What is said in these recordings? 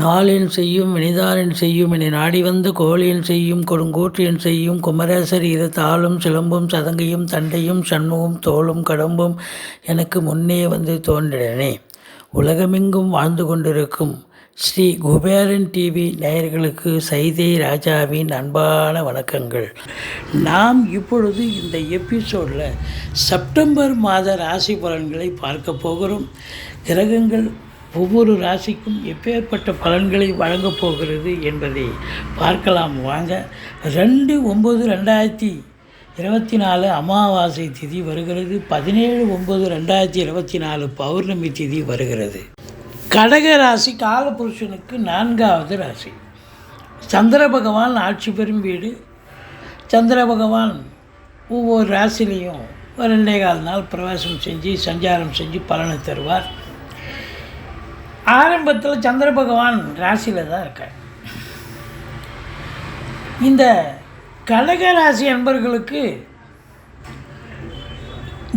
நாளின் செய்யும் வினிதானின் செய்யும் என நாடி வந்த கோழியின் செய்யும் கொடுங்கூற்றியன் செய்யும் குமரேசர் இரு தாளும் சிலம்பும் சதங்கையும் தண்டையும் சண்முகம் தோளும் கடம்பும் எனக்கு முன்னே வந்து தோன்றினே. உலகமெங்கும் வாழ்ந்து கொண்டிருக்கும் ஸ்ரீ குபேரன் டிவி நேயர்களுக்கு சைதை ராஜாவின் அன்பான வணக்கங்கள். நாம் இப்பொழுது இந்த எபிசோடில் செப்டம்பர் மாத ராசி பலன்களை பார்க்க போகிறோம். கிரகங்கள் ஒவ்வொரு ராசிக்கும் எப்பேற்பட்ட பலன்களை வழங்கப் போகிறது என்பதை பார்க்கலாம் வாங்க. 2/9/2024 அமாவாசை திதி வருகிறது. 17/9/2024 பௌர்ணமி திதி வருகிறது. கடக ராசி காலபுருஷனுக்கு 4வது ராசி. சந்திர பகவான் ஆட்சி பெறும் வீடு. சந்திர பகவான் ஒவ்வொரு ராசிலையும் 2.25 நாள் பிரவேசம் செஞ்சு சஞ்சாரம் செஞ்சு பலனை தருவார். ஆரம்பத்தில் சந்திர பகவான் ராசியில் தான் இருக்கார். இந்த கடக ராசி அன்பர்களுக்கு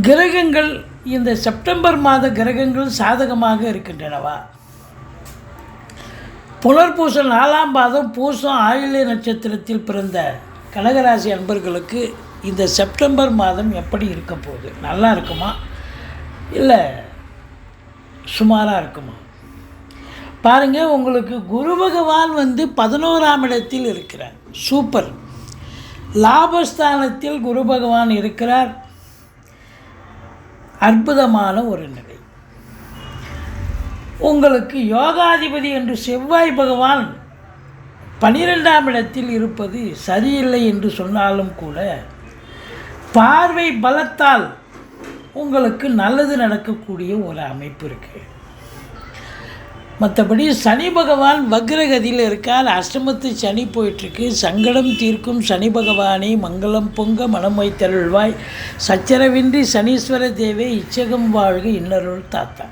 கிரகங்கள் இந்த செப்டம்பர் மாத கிரகங்கள் சாதகமாக இருக்கின்றனவா? புனர்பூசம் 4ஆம் பாதம் பூசம் ஆயில்ய நட்சத்திரத்தில் பிறந்த கடகராசி அன்பர்களுக்கு இந்த செப்டம்பர் மாதம் எப்படி இருக்க போகுது? நல்லா இருக்குமா இல்லை சுமாராக இருக்குமா? பாருங்கள், உங்களுக்கு குரு பகவான் 11ஆம் இடத்தில் இருக்கிறார். சூப்பர். லாபஸ்தானத்தில் குரு பகவான் இருக்கிறார். அற்புதமான ஒரு நிலை. உங்களுக்கு யோகாதிபதி என்று செவ்வாய் பகவான் 12ஆம் இடத்தில் இருப்பது சரியில்லை என்று சொன்னாலும் கூட பார்வை பலத்தால் உங்களுக்கு நல்லது நடக்கக்கூடிய ஒரு அமைப்பு இருக்குது. மற்றபடி சனி பகவான் வக்ரகதியில் இருக்கார். அஷ்டமத்து சனி போயிட்டுருக்கு. சங்கடம் தீர்க்கும் சனி பகவானே மங்களம் பொங்க மனம் வைத்தருள்வாய், சச்சரவின்றி சனீஸ்வர தேவே இச்சகம் வாழ்க இன்னருள் தாத்தா.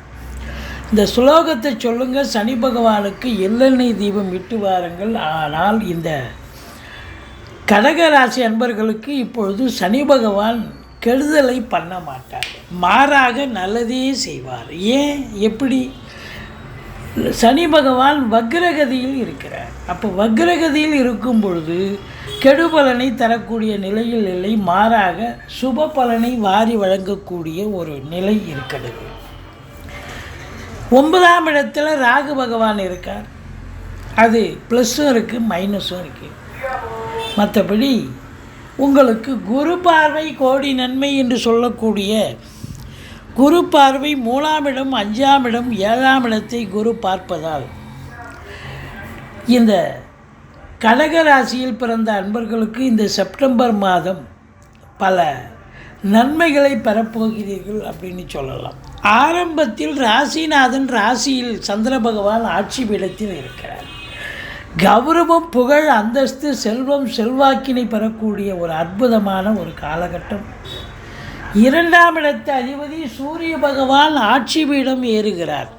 இந்த சுலோகத்தை சொல்லுங்கள். சனி பகவானுக்கு எள்ளெண்ணெய் தீபம் இட்டு வாருங்கள். ஆனால் இந்த கடகராசி அன்பர்களுக்கு இப்பொழுது சனி பகவான் கெடுதலை பண்ண மாட்டார், மாறாக நல்லதே செய்வார். ஏன், எப்படி? சனி பகவான் வக்ரகதியில் இருக்கிறார். அப்போ வக்ரகதியில் இருக்கும் பொழுது கெடுபலனை தரக்கூடிய நிலையில் இல்லை, மாறாக சுப பலனை வாரி வழங்கக்கூடிய ஒரு நிலை இருக்கிறது. 9ஆம் இடத்துல ராகு பகவான் இருக்கார். அது ப்ளஸ்ஸும் இருக்குது மைனஸும் இருக்குது. மற்றபடி உங்களுக்கு குரு பார்வை கோடி நன்மை என்று சொல்லக்கூடிய குரு பார்வை 3ஆம் இடம் 5ஆம் இடம் 7ஆம் இடத்தை குரு பார்ப்பதால் இந்த கடகராசியில் பிறந்த அன்பர்களுக்கு இந்த செப்டம்பர் மாதம் பல நன்மைகளை பெறப்போகிறீர்கள் அப்படின்னு சொல்லலாம். ஆரம்பத்தில் ராசிநாதன் ராசியில் சந்திர பகவான் ஆட்சி பீடத்தில் இருக்கிறார். கௌரவம் புகழ் அந்தஸ்து செல்வம் செல்வாக்கினை பெறக்கூடிய ஒரு அற்புதமான ஒரு காலகட்டம். 2ஆம் இடத்து அதிபதி சூரிய பகவான் ஆட்சி பீடம் ஏறுகிறார்.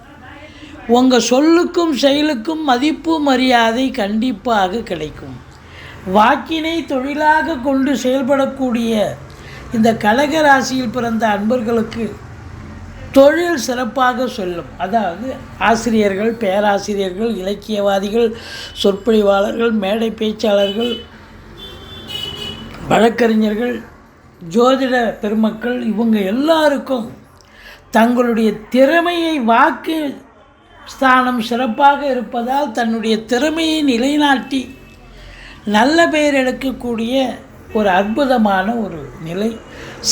உங்கள் சொல்லுக்கும் செயலுக்கும் மதிப்பு மரியாதை கண்டிப்பாக கிடைக்கும். வாக்கினை தொழிலாக கொண்டு செயல்படக்கூடிய இந்த கடகராசியில் பிறந்த அன்பர்களுக்கு தொழில் சிறப்பாக சொல்லும். அதாவது ஆசிரியர்கள், பேராசிரியர்கள், இலக்கியவாதிகள், சொற்பொழிவாளர்கள், மேடை பேச்சாளர்கள், வழக்கறிஞர்கள், ஜோதிட பெருமக்கள், இவங்க எல்லாருக்கும் தங்களுடைய திறமையை வாக்கு ஸ்தானம் சிறப்பாக இருப்பதால் தன்னுடைய திறமையை நிலைநாட்டி நல்ல பெயர் எடுக்கக்கூடிய ஒரு அற்புதமான ஒரு நிலை.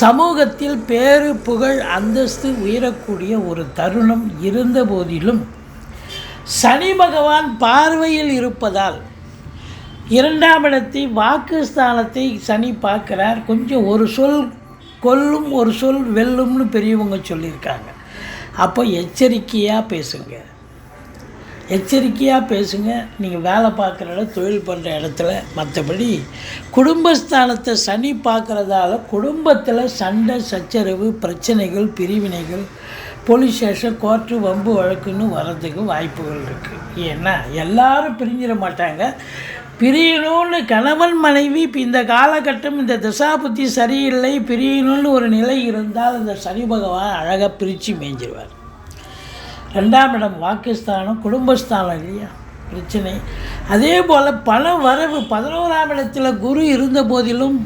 சமூகத்தில் பேரு புகழ் அந்தஸ்து உயரக்கூடிய ஒரு தருணம் இருந்த போதிலும் சனி பகவான் பார்வையில் இருப்பதால் 2ஆம் இடத்தை வாக்குஸ்தானத்தை சனி பார்க்குறார். கொஞ்சம் ஒரு சொல் கொல்லும் ஒரு சொல் வெல்லும்னு பெரியவங்க சொல்லியிருக்காங்க. அப்போ எச்சரிக்கையாக பேசுங்க, எச்சரிக்கையாக பேசுங்க. நீங்கள் வேலை பார்க்குற இடம், தொழில் பண்ணுற இடத்துல. மற்றபடி குடும்பஸ்தானத்தை சனி பார்க்குறதால குடும்பத்தில் சண்டை சச்சரவு பிரச்சனைகள் பிரிவினைகள் போலீஸ் ஸ்டேஷன் கோர்ட்டு வம்பு வழக்குன்னு வர்றதுக்கு வாய்ப்புகள் இருக்குது. ஏன்னா எல்லாரும் பிரிஞ்சிட மாட்டாங்க. பிரியணும்னு கணவன் மனைவி இப்போ இந்த காலகட்டம் இந்த திசாபுத்தி சரியில்லை, பிரியணும்னு ஒரு நிலை இருந்தால் இந்த சனி பகவான் அழகாக பிரித்து மேய்ஞ்சிருவார். 2ஆம் இடம் வாக்குஸ்தானம், குடும்பஸ்தானம் இல்லையா, பிரச்சனை. அதே போல் பண வரவு 11ஆம் இடத்துல குரு இருந்த போதிலும்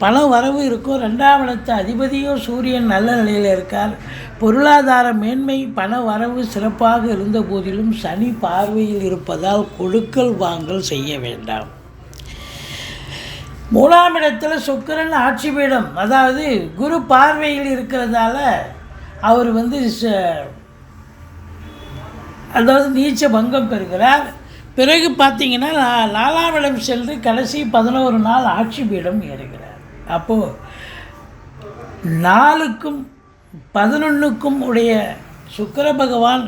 பண வரவு இருக்கும். 2ஆம் இடத்து அதிபதியும் சூரியன் நல்ல நிலையில் இருக்கார். பொருளாதார மேன்மை, பண வரவு சிறப்பாக இருந்த போதிலும் சனி பார்வையில் இருப்பதால் கொடுக்கல் வாங்கல் செய்ய வேண்டாம். 3ஆம் இடத்துல சுக்கிரன் ஆட்சி பீடம், அதாவது குரு பார்வையில் இருக்கிறதால அவர் அதாவது நீச்ச பங்கம் பெறுகிறார். பிறகு பார்த்திங்கன்னா 4ஆம் இடம் சென்று கடைசி 11 நாள் ஆட்சி பீடம் ஏறுகிறார். அப்போது 4க்கும் 11க்கும் உடைய சுக்கிர பகவான்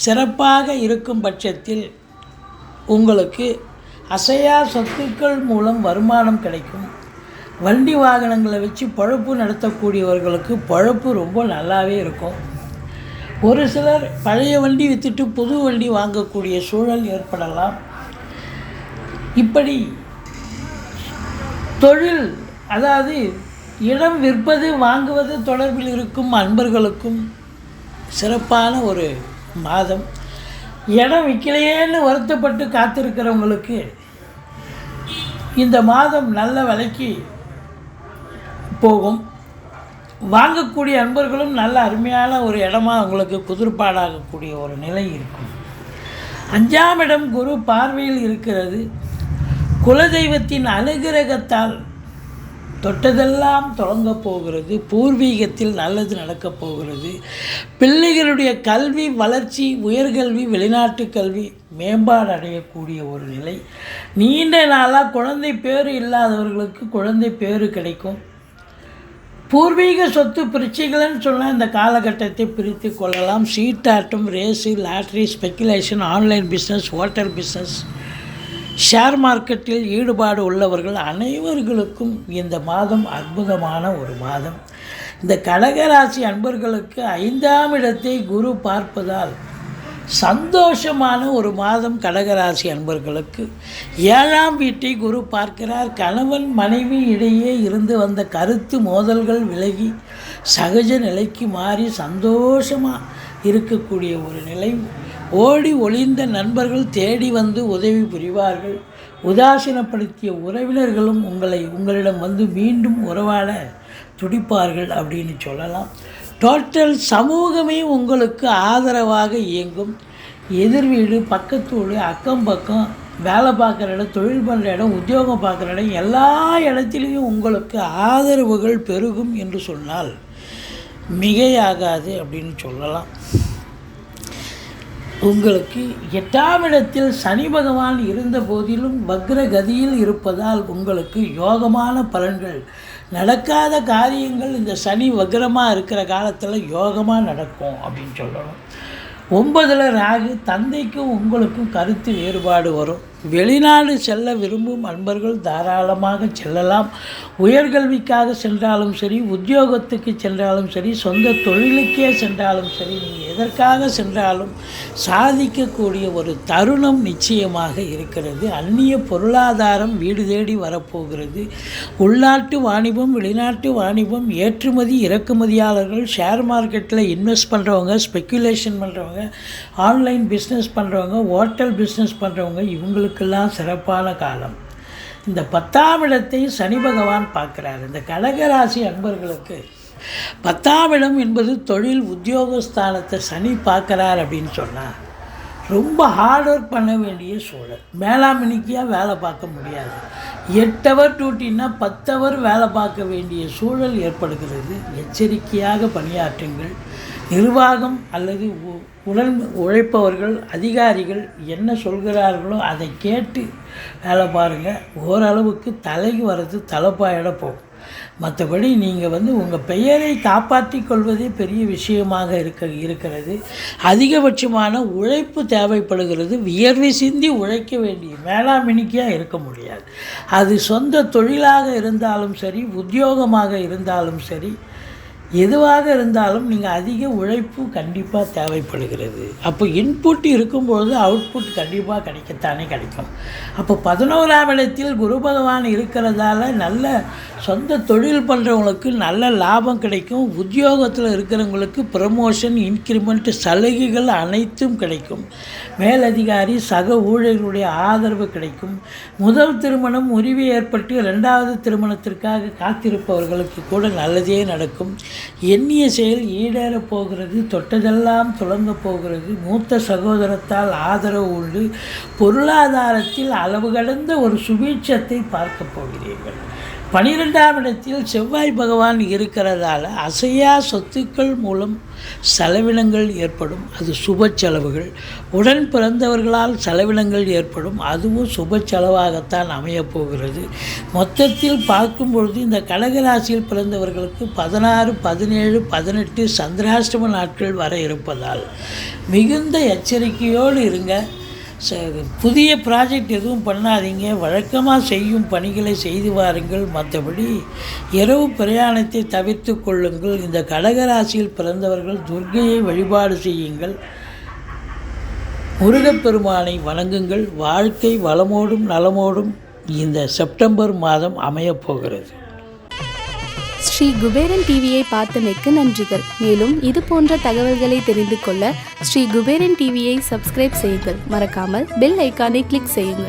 சிறப்பாக இருக்கும் பட்சத்தில் உங்களுக்கு அசையா சொத்துக்கள் மூலம் வருமானம் கிடைக்கும். வண்டி வாகனங்களை வச்சு பழப்பு நடத்தக்கூடியவர்களுக்கு பழப்பு ரொம்ப நல்லாவே இருக்கும். ஒரு சிலர் பழைய வண்டி விற்றுட்டு புது வண்டி வாங்கக்கூடிய சூழல் ஏற்படலாம். இப்படி தொழில், அதாவது இடம் விற்பது வாங்குவது தொடர்பில் இருக்கும் அன்பர்களுக்கும் சிறப்பான ஒரு மாதம். இடம் விற்கலையேன்னு வருத்தப்பட்டு காத்திருக்கிறவங்களுக்கு இந்த மாதம் நல்ல விலைக்கு போகும். வாங்கக்கூடிய அன்பர்களும் நல்ல அருமையான ஒரு இடமா உங்களுக்கு குதிர்பாடாகக்கூடிய ஒரு நிலை இருக்கும். 5ஆம் இடம் குரு பார்வையில் இருக்கிறது. குலதெய்வத்தின் அனுகிரகத்தால் தொட்டதெல்லாம் தொடங்கப் போகிறது. பூர்வீகத்தில் நல்லது நடக்கப் போகிறது. பிள்ளைகளுடைய கல்வி வளர்ச்சி, உயர்கல்வி, வெளிநாட்டு கல்வி மேம்பாடு அடையக்கூடிய ஒரு நிலை. நீண்ட நாளாக குழந்தை பேறு இல்லாதவர்களுக்கு குழந்தை பேறு கிடைக்கும். பூர்வீக சொத்து பிரிச்சுகள்னு சொன்னால் இந்த காலகட்டத்தை பிரித்து கொள்ளலாம். சீட்டாட்டம், race, lottery, speculation, online business, hotel business, share மார்க்கெட்டில் ஈடுபாடு உள்ளவர்கள் அனைவர்களுக்கும் இந்த மாதம் அற்புதமான ஒரு மாதம். இந்த கடகராசி அன்பர்களுக்கு 5ஆம் இடத்தை குரு பார்ப்பதால் சந்தோஷமான ஒரு மாதம். கடகராசி அன்பர்களுக்கு 7ஆம் வீட்டை குரு பார்க்கிறார். கணவன் மனைவி இடையே இருந்து வந்த கருத்து மோதல்கள் விலகி சகஜ நிலைக்கு மாறி சந்தோஷமாக இருக்கக்கூடிய ஒரு நிலை. ஓடி ஒளிந்த நண்பர்கள் தேடி வந்து உதவி புரிவார்கள். உதாசீனப்படுத்திய உறவினர்களும் உங்களிடம் வந்து மீண்டும் உறவாட துடிப்பார்கள் அப்படின்னு சொல்லலாம். டோட்டல் சமூகமே உங்களுக்கு ஆதரவாக இயங்கும். எதிர் வீடு, பக்கத்து வீடு, அக்கம் பக்கம், வேலை பார்க்குற இடம், தொழில் பண்ணுற இடம், உத்தியோகம் பார்க்குற இடம், எல்லா இடத்துலையும் உங்களுக்கு ஆதரவுகள் பெருகும் என்று சொன்னால் மிகையாகாது அப்படின்னு சொல்லலாம். உங்களுக்கு 8ஆம் இடத்தில் சனி பகவான் இருந்த போதிலும் வக்ரகதியில் இருப்பதால் உங்களுக்கு யோகமான பலன்கள். நடக்காத காரியங்கள் இந்த சனி வக்ரமாக இருக்கிற காலத்தில் யோகமாக நடக்கும் அப்படின்னு சொல்லணும். 9ல் ராகு, தந்தைக்கும் உங்களுக்கும் கருத்து வேறுபாடு வரும். வெளிநாடு செல்ல விரும்பும் அன்பர்கள் தாராளமாக செல்லலாம். உயர்கல்விக்காக சென்றாலும் சரி, உத்தியோகத்துக்கு சென்றாலும் சரி, சொந்த தொழிலுக்கே சென்றாலும் சரி, நீங்கள் எதற்காக சென்றாலும் சாதிக்கக்கூடிய ஒரு தருணம் நிச்சயமாக இருக்கிறது. அந்நிய பொருளாதாரம் வீடு தேடி வரப்போகிறது. உள்நாட்டு வாணிபம், வெளிநாட்டு வாணிபம், ஏற்றுமதி இறக்குமதியாளர்கள், ஷேர் மார்க்கெட்டில் இன்வெஸ்ட் பண்ணுறவங்க, ஸ்பெக்குலேஷன் பண்ணுறவங்க, ஆன்லைன் பிஸ்னஸ் பண்ணுறவங்க, ஹோட்டல் பிஸ்னஸ் பண்ணுறவங்க, இவங்களுக்கெல்லாம் சிறப்பான காலம். இந்த 10ஆம் இடத்தை சனி பகவான் பார்க்குறார். இந்த கடகராசி அன்பர்களுக்கு 10ஆம் இடம் என்பது தொழில் உத்தியோகஸ்தானத்தை சனி பார்க்குறார் அப்படின்னு சொன்னால் ரொம்ப ஹார்ட் ஒர்க் பண்ண வேண்டிய சூழல். மேலாமணிக்கியாக வேலை பார்க்க முடியாது. 8 ஹவர் டியூட்டின்னா 10 ஹவர் வேலை பார்க்க வேண்டிய சூழல் ஏற்படுகிறது. எச்சரிக்கையாக பணியாற்றுங்கள். நிர்வாகம் அல்லது உடன் உழைப்பவர்கள், அதிகாரிகள் என்ன சொல்கிறார்களோ அதை கேட்டு வேலை பாருங்கள். ஓரளவுக்கு தலைக்கு வர்றது தலைப்பாயிட போகும். மற்றபடி நீங்கள் உங்கள் பெயரை காப்பாற்றி கொள்வதே பெரிய விஷயமாக இருக்கிறது. அதிகபட்சமான உழைப்பு தேவைப்படுகிறது. வியர்வை சிந்தி உழைக்க வேண்டிய மேலாமினிக்காக இருக்க முடியாது. அது சொந்த தொழிலாக இருந்தாலும் சரி, உத்தியோகமாக இருந்தாலும் சரி, எதுவாக இருந்தாலும் நீங்கள் அதிக உழைப்பு கண்டிப்பாக தேவைப்படுகிறது. அப்போ இன்புட் இருக்கும்பொழுது அவுட்புட் கண்டிப்பாக கிடைக்கத்தானே கிடைக்கும். அப்போ 11ஆம் இடத்தில் குரு பகவான் இருக்கிறதால நல்ல சொந்த தொழில் பண்ணுறவங்களுக்கு நல்ல லாபம் கிடைக்கும். உத்தியோகத்தில் இருக்கிறவங்களுக்கு ப்ரமோஷன், இன்க்ரிமெண்ட், சலுகைகள் அனைத்தும் கிடைக்கும். மேலதிகாரி சக ஊழியர்களுடைய ஆதரவு கிடைக்கும். முதல் திருமணம் முறிவு ஏற்பட்டு 2வது திருமணத்திற்காக காத்திருப்பவர்களுக்கு கூட நல்லதே நடக்கும். எண்ணிய செயல் ஈடேறப் போகிறது. தொட்டதெல்லாம் துலங்க போகிறது. மூத்த சகோதரத்தால் ஆதரவு உண்டு. பொருளாதாரத்தில் அளவு கடந்த ஒரு சுபீட்சத்தை பார்க்க போகிறீர்கள். 12ஆம் இடத்தில் செவ்வாய் பகவான் இருக்கிறதால அசையா சொத்துக்கள் மூலம் செலவினங்கள் ஏற்படும். அது சுப செலவுகள். உடன் பிறந்தவர்களால் செலவினங்கள் ஏற்படும். அதுவும் சுப செலவாகத்தான் அமையப்போகிறது. மொத்தத்தில் பார்க்கும் பொழுது இந்த கடகராசியில் பிறந்தவர்களுக்கு 16, 17, 18 சந்திராஷ்டம நாட்கள் வர இருப்பதால் மிகுந்த எச்சரிக்கையோடு இருங்க. புதிய ப்ராஜெக்ட் எதுவும் பண்ணாதீங்க. வழக்கமாக செய்யும் பணிகளை செய்து வாருங்கள். மற்றபடி இரவு பிரயாணத்தை தவிர்த்து கொள்ளுங்கள். இந்த கடகராசியில் பிறந்தவர்கள் துர்க்கையை வழிபாடு செய்யுங்கள். முருகப்பெருமானை வணங்குங்கள். வாழ்க்கை வளமோடும் நலமோடும் இந்த செப்டம்பர் மாதம் அமையப்போகிறது. ஸ்ரீ குபேரன் டிவியை பார்த்தமைக்கு நன்றிகள். மேலும் இது போன்ற தகவல்களை தெரிந்து கொள்ள ஸ்ரீ குபேரன் டிவியை சப்ஸ்கிரைப் செய்யுங்கள். மறக்காமல் பெல் ஐக்கானை கிளிக் செய்யுங்கள்.